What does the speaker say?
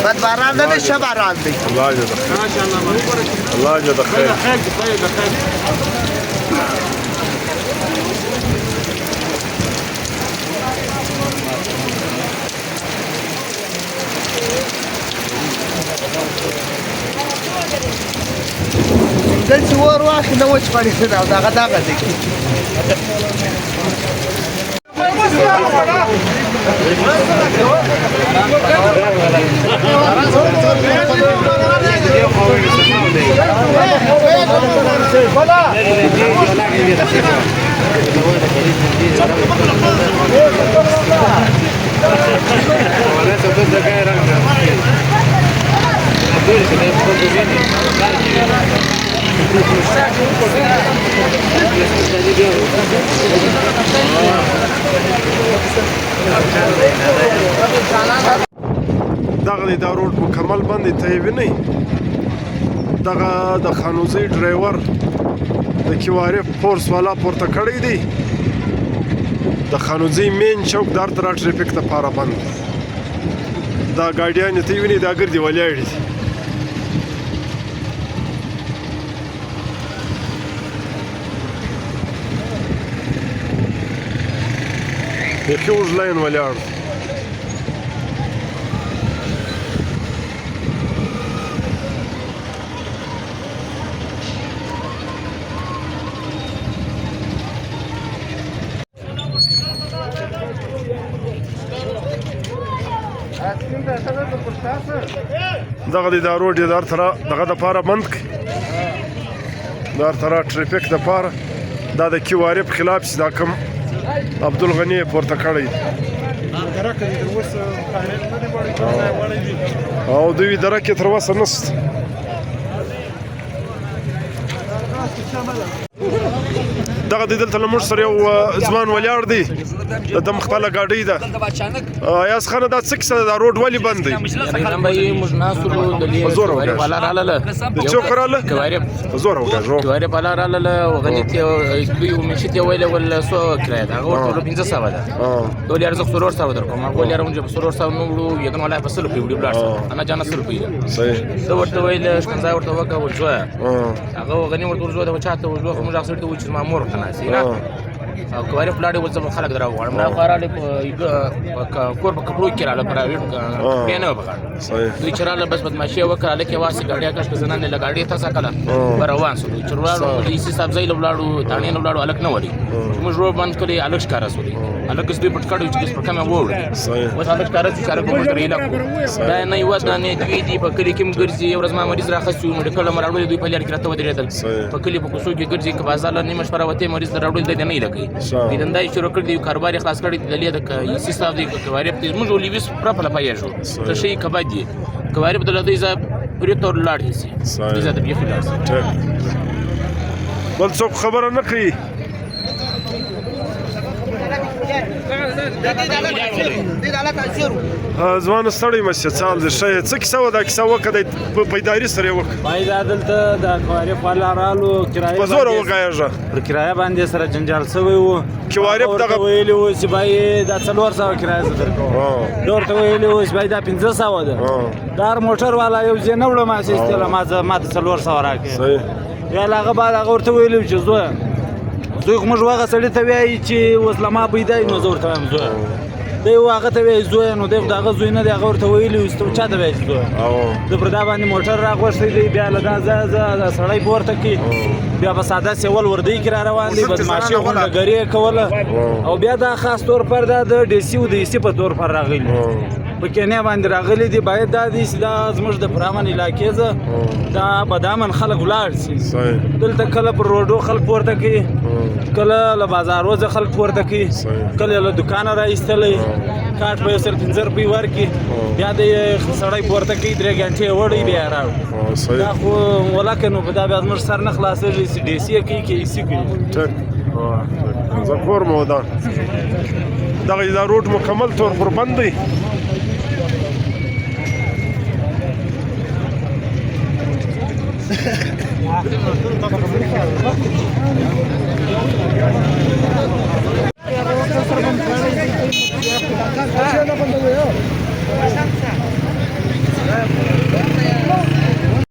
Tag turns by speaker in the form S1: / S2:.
S1: بعد باران ده نشه باران دی
S2: الله يجزاك خير الله يجزاك خير
S1: دلته ور واخ نه وچ پړې دا دغه دی
S2: دغه دا روډ مکمل بند ته یې وینئ دغه د خانوزۍ ډرایور د کیوارف فورس والا پورته کړی دی د خانوزۍ مین چوک د هر طرح ټریفک دپاره بند دا ګاډیانې ته یې وینئ دا ګرځي ولاړې دي بیخي اوږد لاین ولاړ دغه دی دا روډ یې د هر طرح دغه دپاره بند کړي د هر طرح ټریفک دپاره دا د کیو آر اف خلاف چې دا کوم عبدالغني یې پورته کړی او دوی درک یې تر اوسه نسته دغه دی دلته له موږ سره یو ځوان ولاړ دی د ده خپله ګاډۍ ده ایاز خانه دا څه کیسه ده دا روډ ولې بند دی په زوره وکړه د څوک راله په زوره وکړه
S3: کوارف لاړې اوس زموږ خلک در راغواړم دا خو راغلې په کور په کپړو کې راغله پراویټ بیا نه وه په غاړه دوی چې راغله بس بدماشي یې وکړه هلک یې واسې ګاډۍ کش کړه زنانې له ګاډۍ تاسه کړه په روان شولو چې ولاړو ایسي صاحب ځای له ولاړو تاڼې نه ولاړو هلک نه ولي موږ روډ بند کړی هلک ښکاره شولې هلک اوس دوی پټ کړی چې په کمه ووړي اوس هلک ښکاره شو چې هلک به موږ ته ریله کړو دا نه یوه دانې دوی دي په کلي کې هم ګرځي یو ورځ ما مریض راخیستی وو میډیکل له مې راوړلی دوی په لار کې راته ودرېدل په کلي په کوڅو کې ګرځي که بازار له نیمه شپه راوتې مریض له راوړل دی نه یې لګوي دنده یې شروع کړی دی کاروبار یې خلاص کړی دی دلې د ایسي صاحب دی کوارف دی موږ ولیویس پرپله پایېږو ته شی کبد دی کوارف د دوی ځای پرې تور لاړ هسي دوی ځای د بیخي لاړ
S2: بل څوک خبره نه کوي ځوان ستړی مه شه څه حال دی ښه یې څه کیسه وه دا کیسه وکړه دی په پیداري سره یې وکړه
S4: بای دا دلته د کوارف والا رالو کرایه
S2: په زوره وغایږه
S4: پر کرایه باندې سره جنجال شوی وو
S2: کوارف دغه
S4: ویلي وو چې بای دا 400 کرایه زه درکوم دا ورته ویلي وو چې بای دا 1500 ده دا موټر والا یو ځای نه وړم چې استله ما ته 400 راکړې یا هغه بعد هغه ورته ویلي چې زوی خو موږ هغه سړي ته وایي چې اوس له ما پیدا نو زه ورته وایم زوی دی هغه ته وایي زوی نو دی خو د هغه زوی نه دی هغه ورته ویلي وي ته چا ته وایي چې زوی ده پر دا باندې موټر راغوښتی دی بیا له دا ځه سړی پورته کړي بیا په ساده سیول وردۍ کې را روان دی بدماشي غونډهګري یې کوله او بیا دا خاص طور پر دا د ډي سي او د ایسي په طور پر راغلي په کینیا باندې راغلي دي باید دا دي چې دا زموږ د پرامن علاقې زه دا بدامن خلک ولاړ شي دلته کله پر روډو خلک پورته کوي کله له بازارو ځه خلک پورته کوي کله له دوکانه را ایستلی کاټ به یې سره 15 روپۍ ورکړي بیا د سړی پورته کوي 3 ګنټې وړي بیا راوړي دا خو ولکه نو په دا بیا زموږ سر نه خلاصېږي چې ډي سي یې کوي که ایسي کوي
S2: زه کور مو ده دغه دا روډ مکمل طور پر بند دی